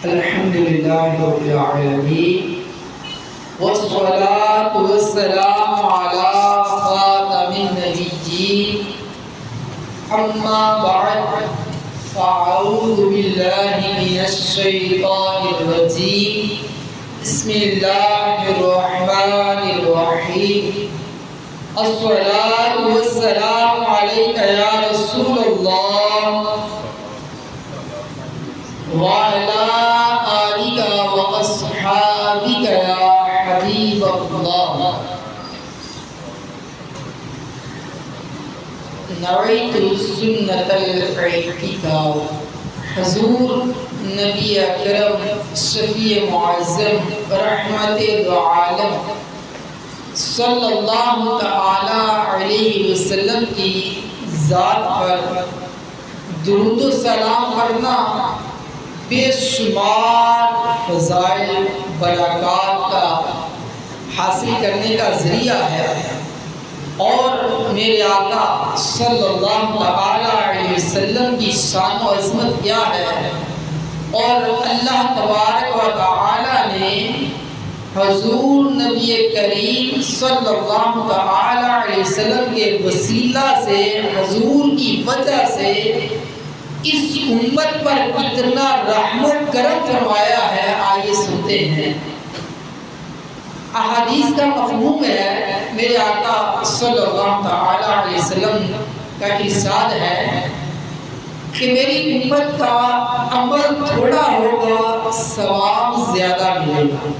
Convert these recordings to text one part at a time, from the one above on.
الحمد لله رب العالمين والصلاة والسلام على خاتم النبيين أما بعد فأعوذ بالله من الشيطان الرجيم بسم الله الرحمن الرحيم الصلاة والسلام عليك يا رسول الله وعلى آلك وأصحابك يا حبيب الله نويت سنة الاعتكاف حضور نبی اکرم شفیع معظم رحمت دو عالم صلی اللہ تعالی علیہ وسلم کی ذات پر درود و سلام پڑھنا بے شمار فضائل برکات کا حاصل کرنے کا ذریعہ ہے، اور میرے آقا صلی اللہ تعالی علیہ وسلم کی شان و عظمت کیا ہے، اور اللہ تبارک و تعالی نے حضور نبی کریم صلی اللہ تعالی علیہ وسلم کے وسیلہ سے، حضور کی وجہ سے اس امت پر کتنا رحم و کرم فرمایا ہے۔ آئیے سنتے ہیں۔ احادیث کا مفہوم ہے، میرے آقا صلی اللہ تعالی علیہ وسلم کا ارشاد ہے کہ میری امت کا عمل تھوڑا ہوگا، ثواب زیادہ ملے گا۔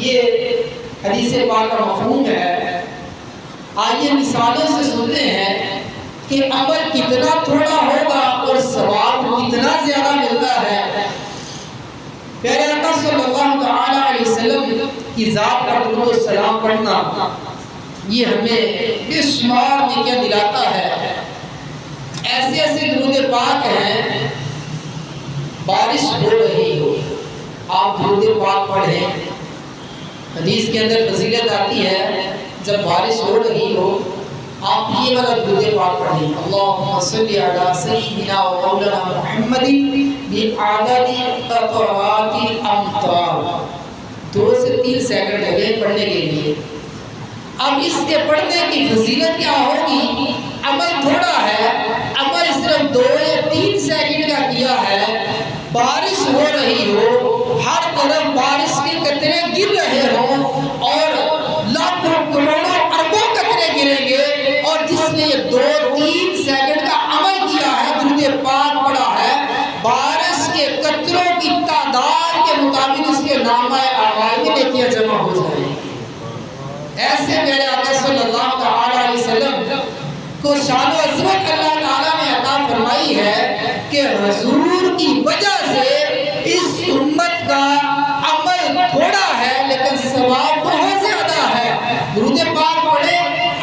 یہ حدیث پاک کا مفہوم ہے۔ آئیے مثالوں سے سنتے ہیں کہ عمل کتنا تھوڑا ہوگا اور ثواب کتنا زیادہ ملتا ہے۔ پیارے آقا صلی اللہ تعالی علیہ وسلم کی ذات پر درود و سلام پڑھنا یہ ہمیں بے شمار نیکیاں دلاتا ہے۔ ایسے ایسے درود پاک ہیں، بارش ہو رہی ہو آپ درود پاک پڑھیں۔ حدیث کے اندر فضیلت آتی ہے، جب بارش ہو رہی ہو آپ یہ والا درود پاک پڑھیں، اللہم صلی علی سیدنا و مولانا محمد بعدد قطرات الامطار۔ 2 سے 3 سیکنڈ لگے پڑھنے کے لیے۔ اب اس کے پڑھنے کی فضیلت کیا ہوگی؟ عمل تھوڑا ہے، عمل صرف 2 یا 3 سیکنڈ کا کیا ہے، بارش ہو رہی ہو، ہر طرف بارش کے قطرے گر رہے ہوں، اور لاکھوں کروڑوں اربوں قطرے گریں گے، اور جس نے یہ 2-3 سیکنڈ کا عمل کیا ہے، درود پاک پڑھا ہے، بارش کے قطروں کی تعداد کے مطابق اس کے نامہ اعمال میں نیکیاں جمع ہو جائیں گی۔ ایسے میرے آقا صلی اللہ تعالی علیہ وسلم کو شان و عظمت اللہ تعالیٰ نے عطا فرمائی ہے کہ حضور کی وجہ سے اس امت کا عمل تھوڑا ہے لیکن ثواب بہت زیادہ ہے۔ درود پاک پڑھے،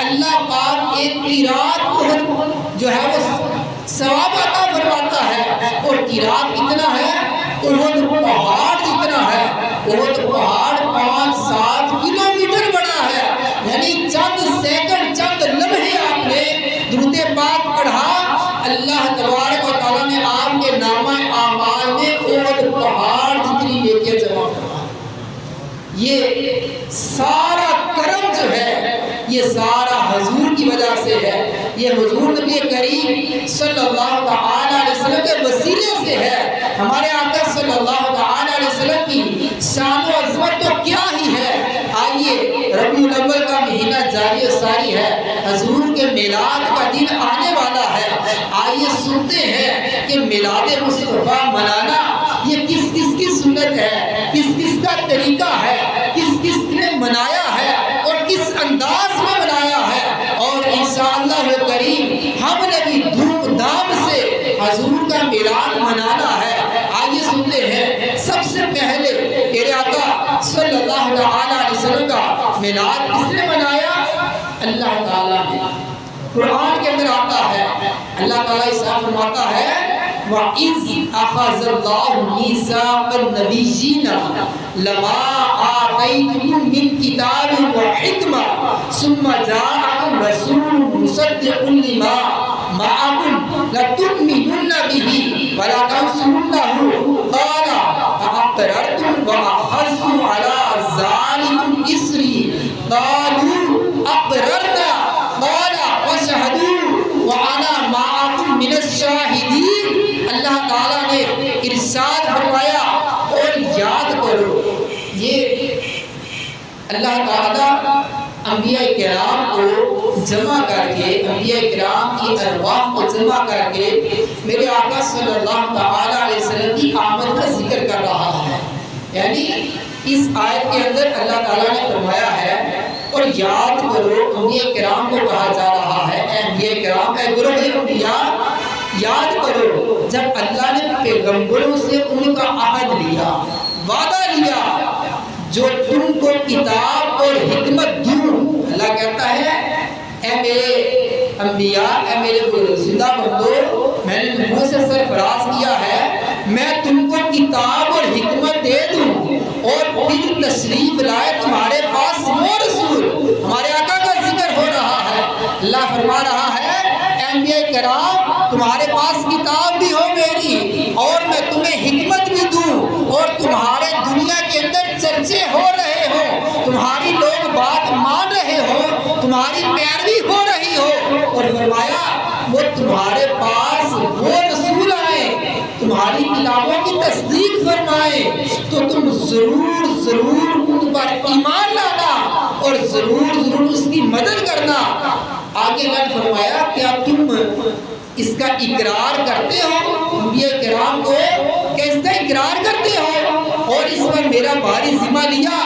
اللہ پاک ایک قرات جو ہے وہ ثواب عطا فرماتا ہے، اور قرات کتنا ہے؟ احد پہاڑ جتنا ہے۔ احد پہاڑ 5-7 کلومیٹر بڑا ہے، یعنی چند سیکنڈ، چند لمحے آپ نے درود پاک پڑھا، اللہ تبارک و تعالیٰ نے آپ کے نامہ اعمال میں احد پہاڑ جتنی نیکیاں جمع کروا۔ یہ سارا کرم جو ہے یہ سارا حضور کی وجہ سے ہے، یہ حضور نبی کریم صلی اللہ تعالی علیہ وسلم کے وسیلے سے ہے۔ ہمارے آقا صلی اللہ تعالی علیہ وسلم کی شان و عظمت تو کیا ہی ہے۔ آئیے، ربیع الاول کا مہینہ جاری و ساری ہے، حضور کے میلاد کا دن آنے والا ہے۔ آئیے سنتے ہیں کہ میلاد مصطفیٰ منانا یہ کس کس کی سنت ہے، کس کس کا طریقہ ہے، کس کس نے منایا ہے اور کس انداز میں منایا ہے، اور انشاءاللہ کریم ہم نے بھی دھوم دھام سے حضور کا میلاد منانا ہے۔ آئیے سنتے ہیں، سب سے پہلے میرے آقا صلی اللہ علیہ وسلم کا میلاد کس نے منایا؟ اللہ تعالیٰ نے۔ قرآن کے اندر آتا ہے، اللہ تعالیٰ ارشاد فرماتا ہے وَإِذْ أَخَذَ اللَّهُ مِيثَاقَ النَّبِيِّينَ لَمَا آتَيْتُكُم مِّن كِتَابٍ وَحِكْمَةٍ ثُمَّ جَاءَكُمْ رَسُولٌ مُصَدِّقٌ لِّمَا مَعَكُمْ لَتُؤْمِنُنَّ بِهِ وَلَتَنصُرُنَّهُ قَالَ مصری قالوا اقررنا قال واشهدوا وانا معكم من الشاہدین۔ اللہ تعالیٰ نے ارشاد فرمایا اور یاد کرو، یہ اللہ تعالیٰ انبیاء کرام کو جمع کر کے، انبیاء کرام کی ارواح کو جمع کر کے میرے آقا صلی اللہ تعالیٰ علیہ وسلم کی آمد کا ذکر کر رہا ہے۔ یعنی اس آیت کے اندر اللہ تعالیٰ نے فرمایا ہے اور یاد کرو، انبیاء کرام کو کہا جا رہا ہے، اے انبیاء کرام، اے گروہ انبیاء، یاد کرو جب اللہ نے پیغمبروں سے ان کا عہد لیا، وعدہ لیا، جو تم کو کتاب اور حکمت دوں۔ اللہ کہتا ہے اے میرے انبیاء، اے میرے زندہ بندو، میں نے تمہیں سے سرفراز کیا ہے، میں تم کو کتاب اور حکمت دے دوں اور پھر تشریف لائے تمہارے پاس وہ رسول۔ ہمارے آقا کا ذکر ہو رہا ہے، اللہ فرما رہا ہے اے انبیاء کرام، تمہارے پاس کتاب بھی ہو میری اور میں تمہیں حکمت بھی دوں اور تمہارے دنیا کے اندر چرچے ہو رہے ہو، تمہاری لوگ بات مان رہے ہو، تمہاری پیروی ہو رہی ہو، اور فرمایا وہ تمہارے پاس وہ رسول آئے، تمہاری کتابوں کی تصدیق فرمائے تو تم ضرور ضرور ان پر ایمان لانا اور ضرور ضرور اس کی مدد کرنا۔ آگے اللہ نے فرمایا کیا تم اس کا اقرار کرتے ہو؟ انبیاء کرام کو کہ اس کا اقرار کرتے ہو اور اس پر میرا بھاری ذمہ لیا؟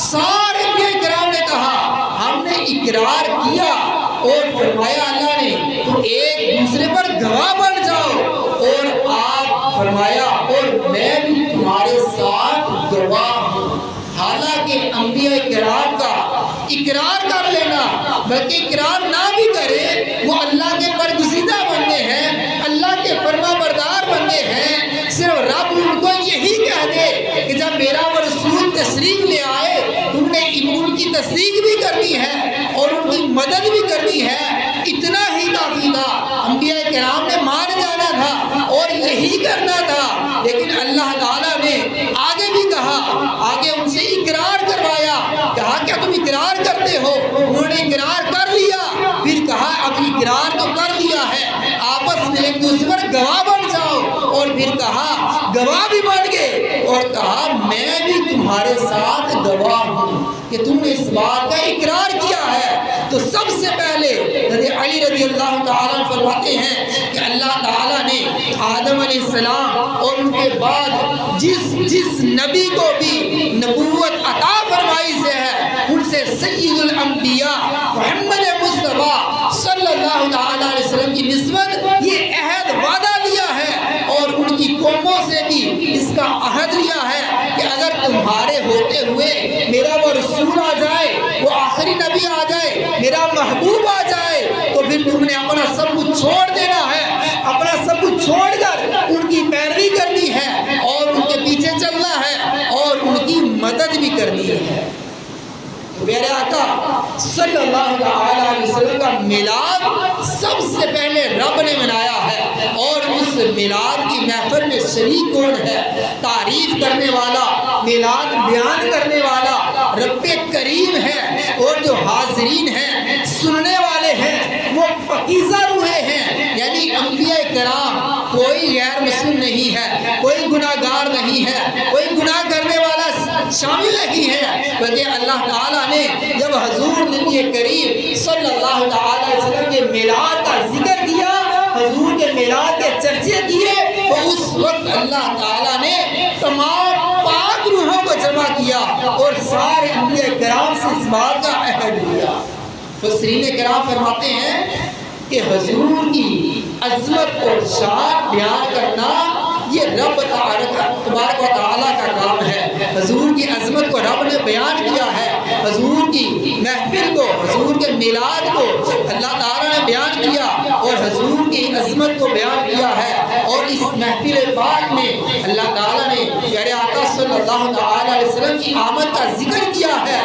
سارے انبیاء کرام نے کہا ہم نے اقرار کیا، اور فرمایا اللہ نے تو ایک دوسرے پر گواہ بن جاؤ، اور آپ فرمایا اور میں بھی تمہارے ساتھ گواہ ہوں۔ حالانکہ انبیاء کرام کا اقرار کر لینا، بلکہ اقرار نہ بھی کرے، وہ اللہ کے برگزیدہ بندے ہیں، اللہ کے فرما بردار بندے ہیں، صرف رب ان کو یہی کہہ دے کہ جب میرا وہ رسول تشریف لے آئے تم نے ان کی تصدیق بھی کرنی ہے اور ان کی مدد بھی کرنی ہے، اتنا ہی کافی تھا۔ انبیاء کرام نے مان جانا تھا اور یہی کرنا تھا، لیکن اللہ تعالیٰ نے آگے بھی کہا، آگے ان سے اقرار کروایا، کہا کیا تم اقرار کرتے ہو؟ انہوں نے اقرار کر لیا، پھر کہا اب اقرار تو کر لیا ہے، آپس میں ایک دوسرے پر گواہ بن جاؤ، اور پھر کہا گواہ بھی بن گئے اور کہا میں بھی تمہارے ساتھ گواہ ہوں کہ تم نے اس بات کا اقرار کیا ہے۔ تو سب سے پہلے حضرت علی رضی اللہ تعالیٰ فرماتے ہیں کہ اللہ تعالیٰ نے آدم علیہ السلام اور ان کے بعد جس نبی کو بھی نبوت عطا فرمائی سے ہے، ان سے سید الانبیاء محمد مصطفیٰ صلی اللہ تعالیٰ علیہ وسلم کی نسبت یہ عہد وعدہ لیا ہے، اور ان کی قوموں سے بھی اس کا عہد لیا ہے کہ اگر تمہارے ہوتے ہوئے میرا وہ رسول آ جائے، وہ آخری نبی آ جائے، میرا محبوب آ جائے، تو پھر تم نے اپنا سب کچھ چھوڑ دینا ہے، اپنا سب کچھ چھوڑ کر ان کی پیروی کرنی ہے اور ان کے پیچھے چلنا ہے اور ان کی مدد بھی کرنی ہے۔ میرے آقا صلی اللہ علیہ وسلم کا میلاد سب سے پہلے رب نے منایا ہے، اور اس میلاد کی محفل میں شریک کون ہے؟ تعریف کرنے والا، میلاد بیان کرنے والا رب کریم ہے، اور جو حاضرین ہیں، سننے والے ہیں، وہ پاکیزہ روحیں ہیں، یعنی انبیاء کرام کوئی غیر مسلم نہیں ہے، کوئی گناہ گار نہیں ہے، کوئی گناہ کرنے والا شامل نہیں ہے، بلکہ اللہ تعالیٰ نے جب حضور نبی کریم صلی اللہ علیہ وسلم کے میلاد کا ذکر کیا، حضور کے میلاد کے چرچے کیے، تو اس وقت اللہ تعالیٰ نے تمام پاک روحوں کو جمع کیا اور سارے انبیاء کرام سے اس بات کا عہد لیا۔ مفسرین کرام فرماتے ہیں کہ حضور کی عظمت اور شان بیان کرنا یہ رب تبارک و تعالیٰ کا کام ہے۔ حضور کی عظمت کو رب نے بیان کیا ہے، حضور کی محفل کو، حضور کے میلاد کو اللہ تعالیٰ نے بیان کیا اور حضور کی عظمت کو بیان کیا ہے، اور اس محفل پاک میں اللہ تعالیٰ نے پیارے آقا صلی اللہ علیہ وسلم کی آمد کا ذکر کیا ہے،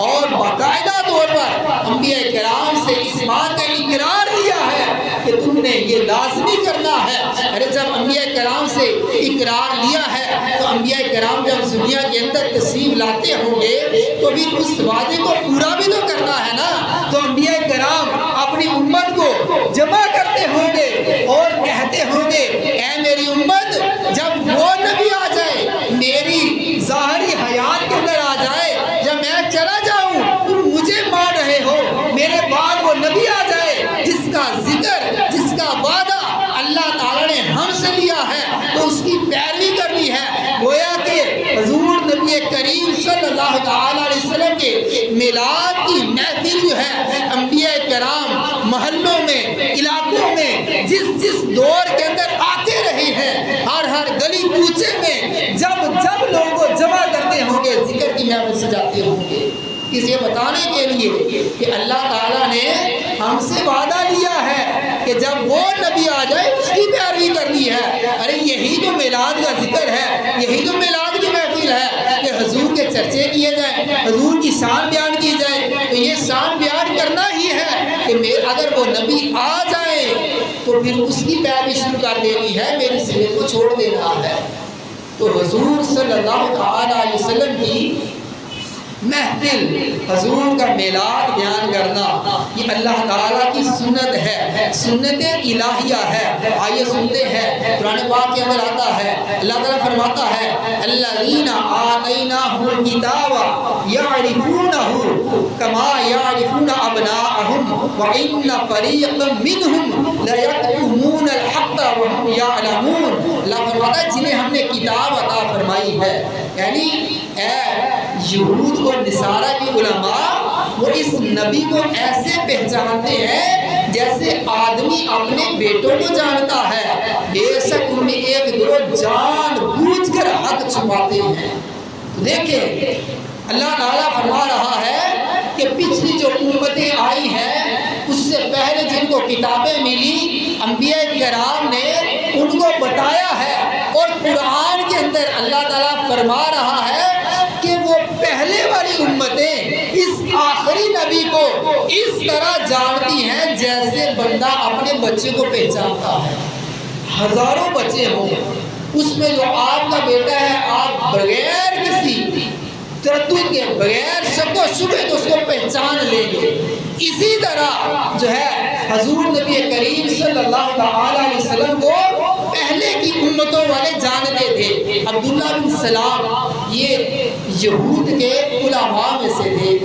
اور باقاعدہ طور پر انبیاء کرام سے اس بات کا اقرار دیا ہے کہ تم نے یہ لازمی کرنا ہے۔ ارے جب انبیاء کرام سے اقرار لیا ہے تو انبیاء کرام جب دنیا کے اندر تشریف لاتے ہوں گے تو پھر اس وعدے کو پورا بھی تو کرنا ہے نا. تو انبیاء کرام اپنی امت کو جمع کرتے ہوں گے اور کہتے ہوں گے اے میری امت, جب وہ نبی آ جائے, میری ظاہری حیات کے اندر آ جائے, جب میں چلا جاؤں تم مجھے مان رہے ہو, میرے بعد وہ نبی آ جائے جس کا ذکر, جس کا وعدہ اللہ تعالیٰ نے ہم سے لیا ہے تو اس کی پیروی کرنی ہے. گویا کہ حضور نبی کریم صلی اللہ تعالیٰ علیہ وسلم کے میلاد کی محفل جو ہے انبیاء کرام محلوں میں, علاقوں میں, جس دور کے اندر آتے رہے ہیں, ہر گلی کوچے میں جب لوگوں کو جمع کرتے ہوں گے, ذکر کی محفل سجاتے ہوں گے, اسے بتانے کے لیے کہ اللہ تعالیٰ نے ہم سے وعدہ لیا ہے کہ جب وہ نبی آ جائے اس کی پیروی کرنی ہے. ارے یہی تو میلاد کا ذکر ہے, یہی تو میلاد کی محفل ہے کہ حضور کے چرچے کیے جائیں, حضور کی شان بیان کی جائے. تو یہ شان بیان کرنا ہی ہے کہ اگر وہ نبی آ جائے تو پھر اس کی پیروی شروع کر دینی ہے, میری سنت کو چھوڑ دینا ہے. تو حضور صلی اللہ تعالیٰ علیہ وسلم کی محفل, حضور کا میلاد بیان کرنا, یہ اللہ تعالیٰ کی سنت ہے, سنت الہیہ ہے. آئیے سنتے ہیں, قرآن پاک کے اندر آتا ہے, اللہ تعالیٰ فرماتا ہے الذین آتیناہم الکتاب یعرفونہ کما یعرفون ابناءہم وان فریقا منہم لیکتمون الحق وہم یعلمون. اللہ فرماتا ہے جنہیں ہم نے کتاب عطا فرمائی ہے, یعنی اے یہود اور نصارہ کی علماء, وہ اس نبی کو ایسے پہچانتے ہیں جیسے آدمی اپنے بیٹوں کو جانتا ہے, بے شک ان میں ایک دو جان بوجھ کر حق چھپاتے ہیں. دیکھیں اللہ تعالیٰ فرما رہا ہے کہ پچھلی جو امتیں آئی ہیں اس سے پہلے جن کو کتابیں ملی, انبیاء کرام نے ان کو بتایا ہے, اور قرآن کے اندر اللہ تعالیٰ فرما رہا ہے کہ وہ پہلے والی امتیں اس آخری نبی کو اس طرح جانتی ہیں جیسے بندہ اپنے بچے کو پہچانتا ہے. ہزاروں بچے ہوں, اس میں جو آپ کا بیٹا ہے آپ بغیر کسی تردد کے, بغیر شک و شبہ تو اس کو پہچان لیں گے. اسی طرح جو ہے حضور نبی کریم صلی اللہ تعالیٰ علیہ وسلم کو پہلے کی امتوں والے جانتے تھے. عبداللہ بن سلام یہ یہود کے علماء میں سے تھے,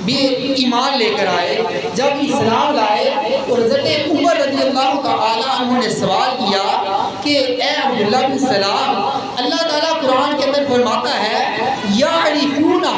بھی ایمان لے کر آئے. جب اسلام لائے تو حضرت عمر رضی اللہ تعالیٰ عنہ نے سوال کیا کہ اے عبداللہ بن سلام, اللہ تعالیٰ قرآن کے اندر فرماتا ہے یعرفونہ,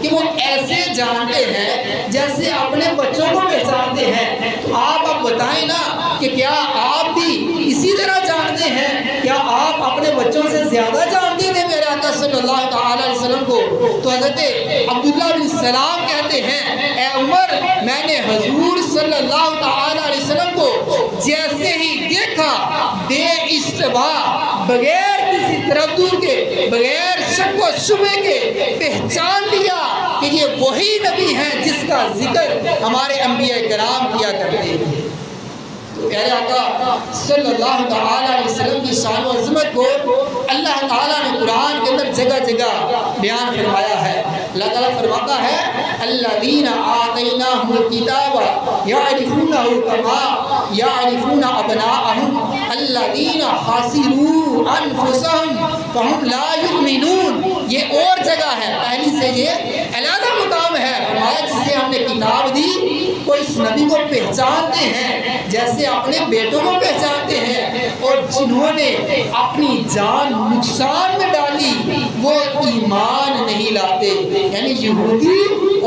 کہ وہ ایسے جانتے ہیں جیسے اپنے بچوں کو پہچانتے ہیں. تو آپ اب بتائیں نا کہ کیا آپ بھی اسی طرح جانتے ہیں, کیا آپ اپنے بچوں سے زیادہ جانتے تھے میرے آقا صلی اللہ تعالیٰ علیہ وسلم کو؟ تو حضرت عبداللہ بن سلام کہتے ہیں اے عمر, میں نے حضور صلی اللہ تعالیٰ علیہ وسلم کو جیسے ہی دیکھا بے اشتباہ, بغیر کسی تردد کے, بغیر شک و شبہ کے پہچان لیا کہ یہ وہی نبی ہیں جس کا ذکر ہمارے انبیاء کرام کیا کرتے ہیں. تو پیارے آقا صلی اللہ تعالیٰ علیہ وسلم کی شان و عظمت کو اللہ تعالیٰ نے قرآن کے اندر جگہ جگہ بیان فرمایا ہے. اللہ تعالیٰ فرماتا ہے الذین آتیناہم الکتاب یعرفونہ کما یعرفون ابناءہم الذین خسروا انفسہم فہم لا یؤمنون. یہ اور جگہ ہے, پہلی سے یہ علیحدہ مقام ہے. فرمایا جسے ہم نے کتاب دی وہ اس نبی کو پہچانتے ہیں جیسے اپنے بیٹوں کو پہچانتے ہیں, اور جنہوں نے اپنی جان نقصان میں ڈالی وہ ایمان نہیں لاتے. یعنی یہودی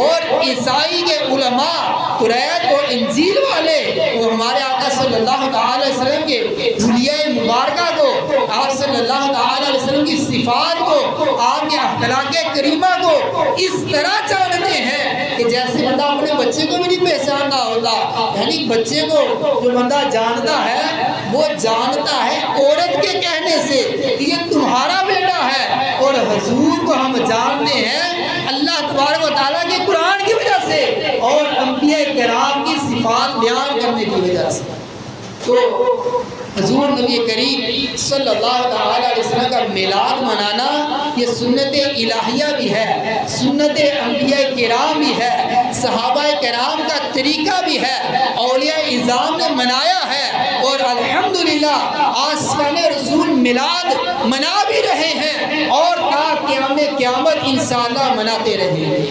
اور عیسائی کے علماء, قرآن اور انجیل والے, وہ ہمارے آقا صلی اللہ تعالیٰ علیہ وسلم کے حلیہ مبارکہ کو, آپ صلی اللہ تعالیٰ علیہ وسلم کی صفات کو, آپ کے اخلاق کریمہ کو اس طرح جانتے ہیں کہ جیسے بندہ اپنے بچے کو بھی نہیں پہچانتا ہوتا. یعنی بچے کو جو بندہ جانتا ہے وہ جانتا ہے عورت کے کہنے سے کہ یہ تمہارا بیٹا ہے, اور حضور کو ہم جانتے ہیں اللہ تبارک و تعالیٰ کے قرآن کی وجہ سے اور انبیاء کرام کی صفات بیان کرنے کی وجہ سے. تو حضور نبی کریم صلی اللہ تعالیٰ علیہ وسلم کا میلاد منانا یہ سنت الہیہ بھی ہے، سنت انبیاء کرام بھی ہے، صحابہ کرام کا طریقہ بھی ہے، اولیاء اعظام نے منایا ہے، اور الحمدللہ آستان رسول میلاد منا بھی رہے ہیں، اور تا قیام قیامت انشاءاللہ مناتے رہیں گے۔